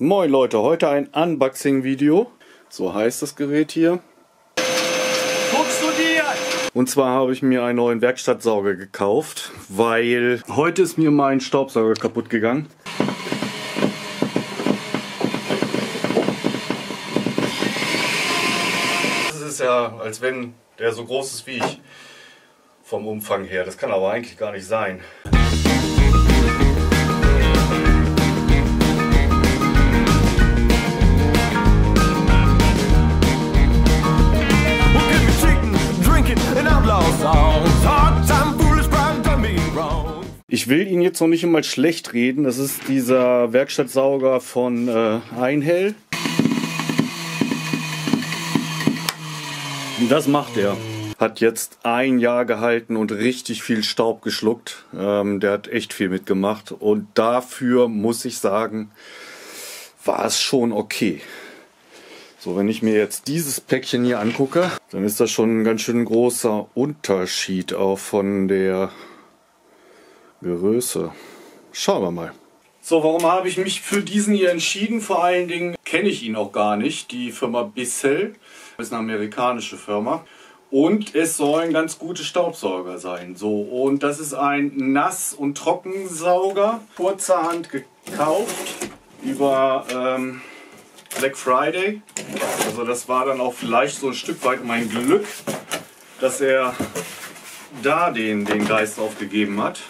Moin Leute, heute ein Unboxing-Video. So heißt das Gerät hier. Und zwar habe ich mir einen neuen Werkstattsauger gekauft, weil heute ist mir mein Staubsauger kaputt gegangen. Das ist ja, als wenn der so groß ist wie ich. Vom Umfang her. Das kann aber eigentlich gar nicht sein. Ich will ihn jetzt noch nicht einmal schlecht reden. Das ist dieser Werkstattsauger von Einhell. Das macht er. Hat jetzt ein Jahr gehalten und richtig viel Staub geschluckt. Der hat echt viel mitgemacht. Und dafür muss ich sagen, war es schon okay. So, wenn ich mir jetzt dieses Päckchen hier angucke, dann ist das schon ein ganz schön großer Unterschied auch von der Größe. Schauen wir mal. So, warum habe ich mich für diesen hier entschieden? Vor allen Dingen kenne ich ihn auch gar nicht. Die Firma Bissell ist eine amerikanische Firma. Und es soll ein ganz guter Staubsauger sein. So, und das ist ein Nass- und Trockensauger. Kurzerhand gekauft über Black Friday. Also das war dann auch vielleicht so ein Stück weit mein Glück, dass er da den Geist aufgegeben hat.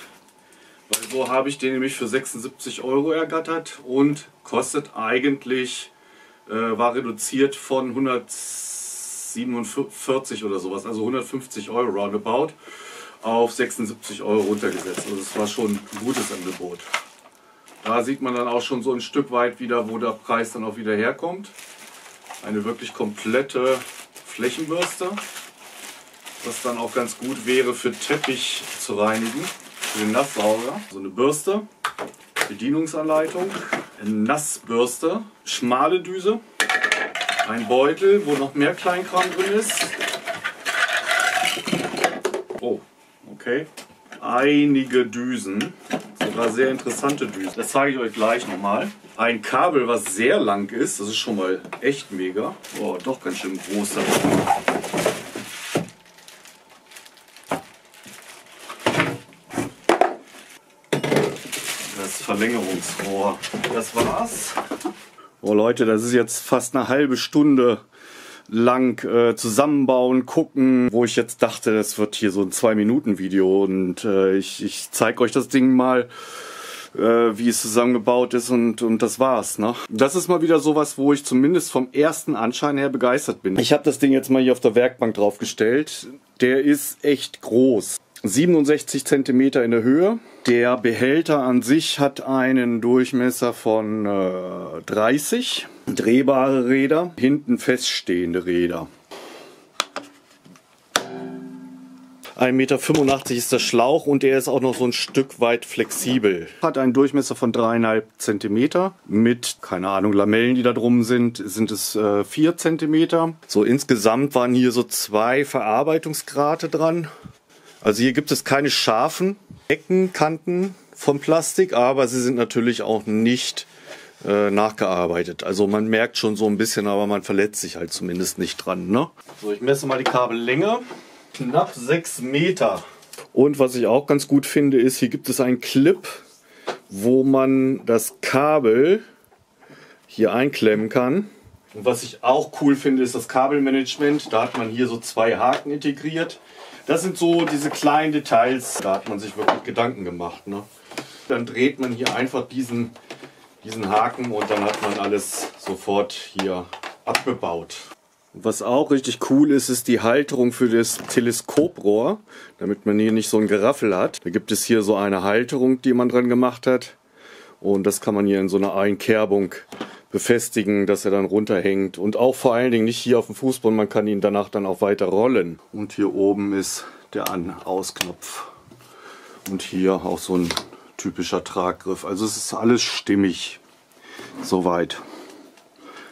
Weil so habe ich den nämlich für 76 € ergattert und kostet eigentlich, war reduziert von 147 oder sowas, also 150 € roundabout, auf 76 € runtergesetzt. Also das war schon ein gutes Angebot. Da sieht man dann auch schon so ein Stück weit wieder, wo der Preis dann auch wieder herkommt. Eine wirklich komplette Flächenbürste, was dann auch ganz gut wäre für Teppich zu reinigen, für den Nasssauger. So eine Bürste, Bedienungsanleitung, eine Nassbürste, schmale Düse, ein Beutel, wo noch mehr Kleinkram drin ist. Oh, okay. Einige Düsen. Sogar sehr interessante Düsen. Das zeige ich euch gleich nochmal. Ein Kabel, was sehr lang ist. Das ist schon mal echt mega. Oh, doch ganz schön groß. Das Verlängerungsrohr. Das war's. Oh Leute, das ist jetzt fast eine halbe Stunde lang zusammenbauen, gucken, wo ich jetzt dachte, das wird hier so ein 2-Minuten-Video und ich zeige euch das Ding mal, wie es zusammengebaut ist und das war's. Ne? Das ist mal wieder sowas, wo ich zumindest vom ersten Anschein her begeistert bin. Ich habe das Ding jetzt mal hier auf der Werkbank draufgestellt. Der ist echt groß. 67 cm in der Höhe. Der Behälter an sich hat einen Durchmesser von 30. Drehbare Räder, hinten feststehende Räder. 1,85 Meter ist der Schlauch und der ist auch noch so ein Stück weit flexibel. Hat einen Durchmesser von 3,5 cm. Mit, keine Ahnung, Lamellen, die da drum sind es 4 cm. So insgesamt waren hier so 2 Verarbeitungsgrate dran. Also hier gibt es keine scharfen Ecken, Kanten vom Plastik, aber sie sind natürlich auch nicht nachgearbeitet. Also man merkt schon so ein bisschen, aber man verletzt sich halt zumindest nicht dran. Ne? So, ich messe mal die Kabellänge. Knapp 6 Meter. Und was ich auch ganz gut finde, ist, hier gibt es einen Clip, wo man das Kabel hier einklemmen kann. Und was ich auch cool finde, ist das Kabelmanagement. Da hat man hier so 2 Haken integriert. Das sind so diese kleinen Details, da hat man sich wirklich Gedanken gemacht. Ne? Dann dreht man hier einfach diesen Haken und dann hat man alles sofort hier abgebaut. Was auch richtig cool ist, ist die Halterung für das Teleskoprohr, damit man hier nicht so ein Geraffel hat. Da gibt es hier so eine Halterung, die man dran gemacht hat. Und das kann man hier in so einer Einkerbung befestigen, dass er dann runterhängt. Und auch vor allen Dingen nicht hier auf dem Fußboden, man kann ihn danach dann auch weiter rollen. Und hier oben ist der An-Aus-Knopf. Und hier auch so ein typischer Traggriff. Also es ist alles stimmig. Soweit.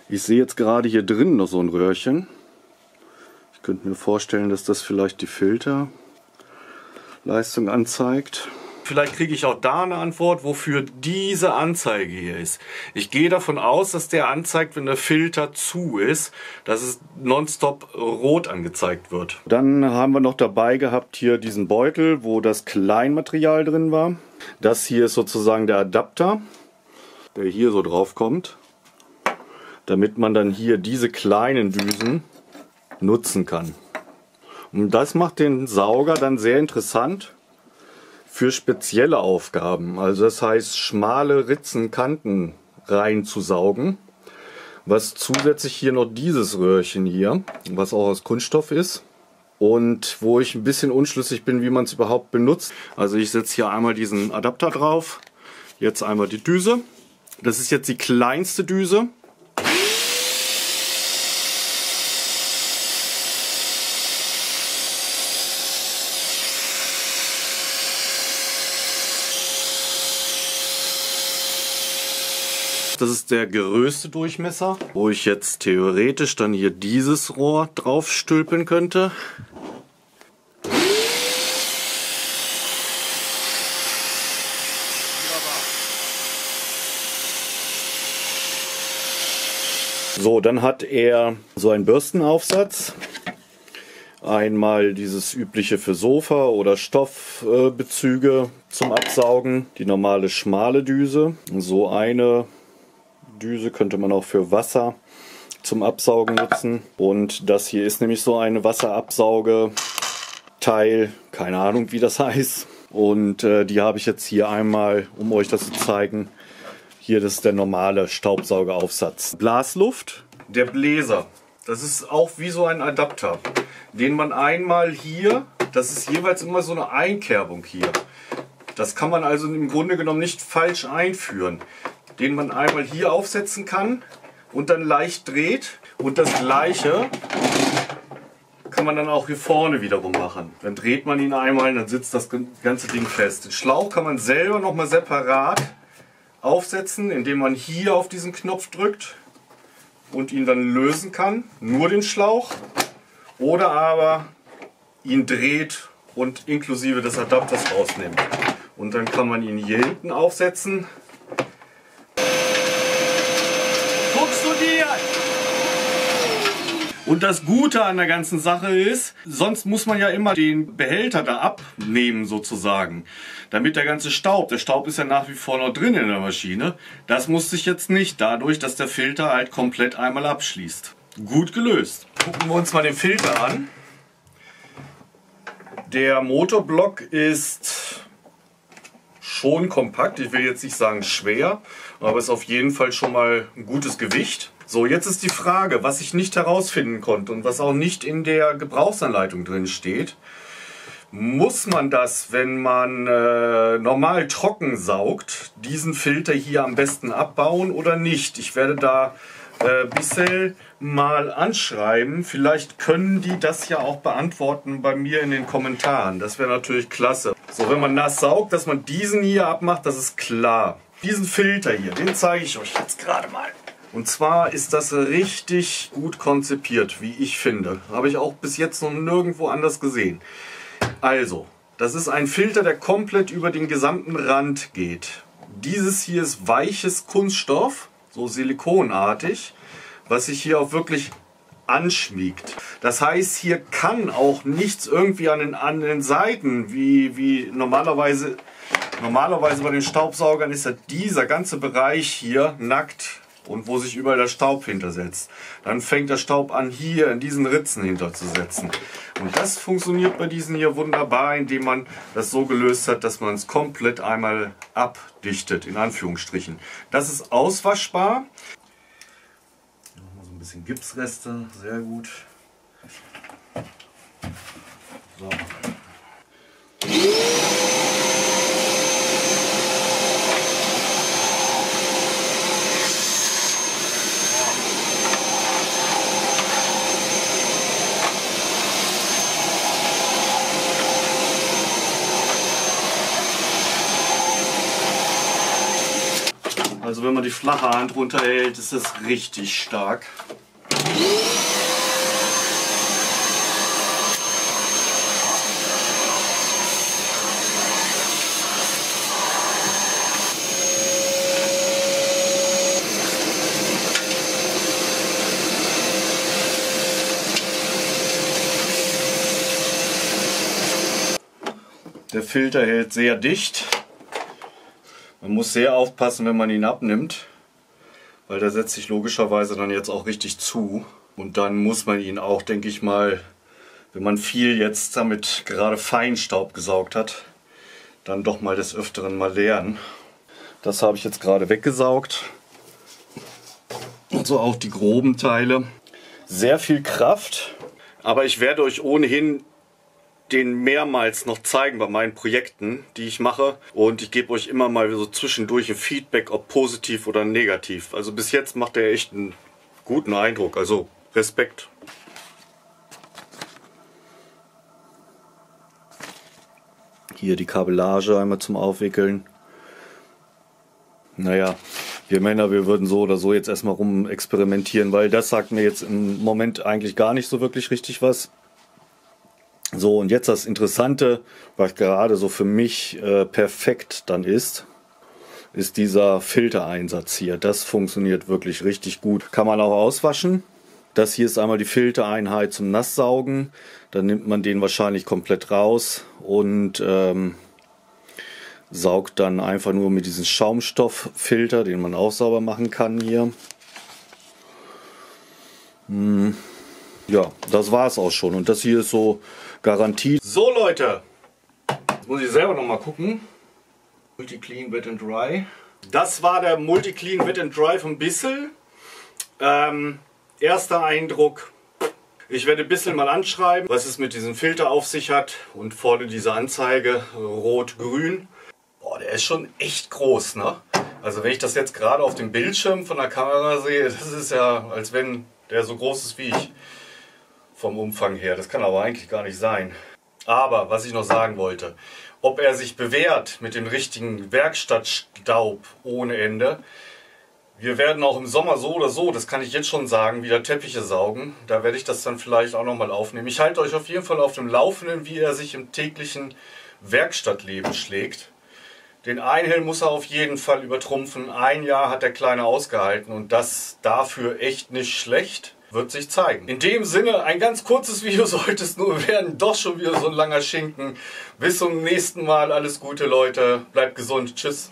Ich sehe jetzt gerade hier drin noch so ein Röhrchen. Ich könnte mir vorstellen, dass das vielleicht die Filterleistung anzeigt. Vielleicht kriege ich auch da eine Antwort, wofür diese Anzeige hier ist. Ich gehe davon aus, dass der anzeigt, wenn der Filter zu ist, dass es nonstop rot angezeigt wird. Dann haben wir noch dabei gehabt hier diesen Beutel, wo das Kleinmaterial drin war. Das hier ist sozusagen der Adapter, der hier so drauf kommt, damit man dann hier diese kleinen Düsen nutzen kann. Und das macht den Sauger dann sehr interessant für spezielle Aufgaben. Also das heißt, schmale Ritzen, Kanten reinzusaugen. Was zusätzlich hier noch dieses Röhrchen hier, was auch aus Kunststoff ist. Und wo ich ein bisschen unschlüssig bin, wie man es überhaupt benutzt. Also ich setze hier einmal diesen Adapter drauf. Jetzt einmal die Düse. Das ist jetzt die kleinste Düse. Das ist der größte Durchmesser, wo ich jetzt theoretisch dann hier dieses Rohr drauf stülpen könnte. So, dann hat er so einen Bürstenaufsatz. Einmal dieses übliche für Sofa oder Stoffbezüge zum Absaugen. Die normale schmale Düse. So eine Düse könnte man auch für Wasser zum Absaugen nutzen. Und das hier ist nämlich so ein Wasserabsaugeteil. Keine Ahnung, wie das heißt. Und die habe ich jetzt hier einmal, um euch das zu zeigen. Hier, das ist der normale Staubsaugeraufsatz. Blasluft, der Bläser. Das ist auch wie so ein Adapter, den man einmal hier, das ist jeweils immer so eine Einkerbung hier. Das kann man also im Grunde genommen nicht falsch einführen. Den man einmal hier aufsetzen kann und dann leicht dreht. Und das gleiche kann man dann auch hier vorne wiederum machen. Dann dreht man ihn einmal und dann sitzt das ganze Ding fest. Den Schlauch kann man selber nochmal separat aufsetzen, indem man hier auf diesen Knopf drückt und ihn dann lösen kann. Nur den Schlauch. Oder aber ihn dreht und inklusive des Adapters rausnimmt. Und dann kann man ihn hier hinten aufsetzen. Und das Gute an der ganzen Sache ist, sonst muss man ja immer den Behälter da abnehmen sozusagen, damit der ganze Staub, der Staub ist ja nach wie vor noch drin in der Maschine, das musste ich jetzt nicht, dadurch, dass der Filter halt komplett einmal abschließt. Gut gelöst. Gucken wir uns mal den Filter an. Der Motorblock ist schon kompakt, ich will jetzt nicht sagen schwer, aber ist auf jeden Fall schon mal ein gutes Gewicht. So, jetzt ist die Frage, was ich nicht herausfinden konnte und was auch nicht in der Gebrauchsanleitung drin steht. Muss man das, wenn man normal trocken saugt, diesen Filter hier am besten abbauen oder nicht? Ich werde da Bissell mal anschreiben. Vielleicht können die das ja auch beantworten bei mir in den Kommentaren. Das wäre natürlich klasse. So, wenn man nass saugt, dass man diesen hier abmacht, das ist klar. Diesen Filter hier, den zeige ich euch jetzt gerade mal. Und zwar ist das richtig gut konzipiert, wie ich finde. Habe ich auch bis jetzt noch nirgendwo anders gesehen. Also, das ist ein Filter, der komplett über den gesamten Rand geht. Dieses hier ist weiches Kunststoff, so silikonartig, was sich hier auch wirklich anschmiegt. Das heißt, hier kann auch nichts irgendwie an den Seiten, wie normalerweise bei den Staubsaugern ist ja dieser ganze Bereich hier nackt. Und wo sich überall der Staub hintersetzt. Dann fängt der Staub an, hier in diesen Ritzen hinterzusetzen. Und das funktioniert bei diesen hier wunderbar, indem man das so gelöst hat, dass man es komplett einmal abdichtet, in Anführungsstrichen. Das ist auswaschbar. Nochmal so ein bisschen Gipsreste, sehr gut. So. Also wenn man die flache Hand runterhält, ist das richtig stark. Der Filter hält sehr dicht. Man muss sehr aufpassen, wenn man ihn abnimmt, weil der setzt sich logischerweise dann jetzt auch richtig zu. Und dann muss man ihn auch, denke ich mal, wenn man viel jetzt damit gerade Feinstaub gesaugt hat, dann doch mal des Öfteren mal leeren. Das habe ich jetzt gerade weggesaugt. Und so auch die groben Teile. Sehr viel Kraft, aber ich werde euch ohnehin den mehrmals noch zeigen bei meinen Projekten, die ich mache. Und ich gebe euch immer mal so zwischendurch ein Feedback, ob positiv oder negativ. Also bis jetzt macht er echt einen guten Eindruck, also Respekt. Hier die Kabellage einmal zum Aufwickeln. Naja, wir Männer, wir würden so oder so jetzt erstmal rum experimentieren, weil das sagt mir jetzt im Moment eigentlich gar nicht so wirklich richtig was. So, und jetzt das Interessante, was gerade so für mich perfekt dann ist dieser Filtereinsatz hier. Das funktioniert wirklich richtig gut. Kann man auch auswaschen. Das hier ist einmal die Filtereinheit zum Nasssaugen. Dann nimmt man den wahrscheinlich komplett raus und saugt dann einfach nur mit diesem Schaumstofffilter, den man auch sauber machen kann hier. Ja, das war es auch schon. Und das hier ist so Garantie. So Leute, jetzt muss ich selber noch mal gucken. Multi-Clean Wet and Dry. Das war der Multi-Clean Wet and Dry von Bissell. Erster Eindruck. Ich werde Bissell mal anschreiben, was es mit diesem Filter auf sich hat. Und vorne diese Anzeige rot-grün. Boah, der ist schon echt groß, ne? Also wenn ich das jetzt gerade auf dem Bildschirm von der Kamera sehe, das ist ja, als wenn der so groß ist wie ich. Vom Umfang her. Das kann aber eigentlich gar nicht sein. Aber was ich noch sagen wollte, ob er sich bewährt mit dem richtigen Werkstattstaub ohne Ende. Wir werden auch im Sommer so oder so, das kann ich jetzt schon sagen, wieder Teppiche saugen. Da werde ich das dann vielleicht auch nochmal aufnehmen. Ich halte euch auf jeden Fall auf dem Laufenden, wie er sich im täglichen Werkstattleben schlägt. Den Einhelm muss er auf jeden Fall übertrumpfen. 1 Jahr hat der Kleine ausgehalten und das dafür echt nicht schlecht. Wird sich zeigen. In dem Sinne, ein ganz kurzes Video sollte es nur werden. Doch schon wieder so ein langer Schinken. Bis zum nächsten Mal. Alles Gute, Leute. Bleibt gesund. Tschüss.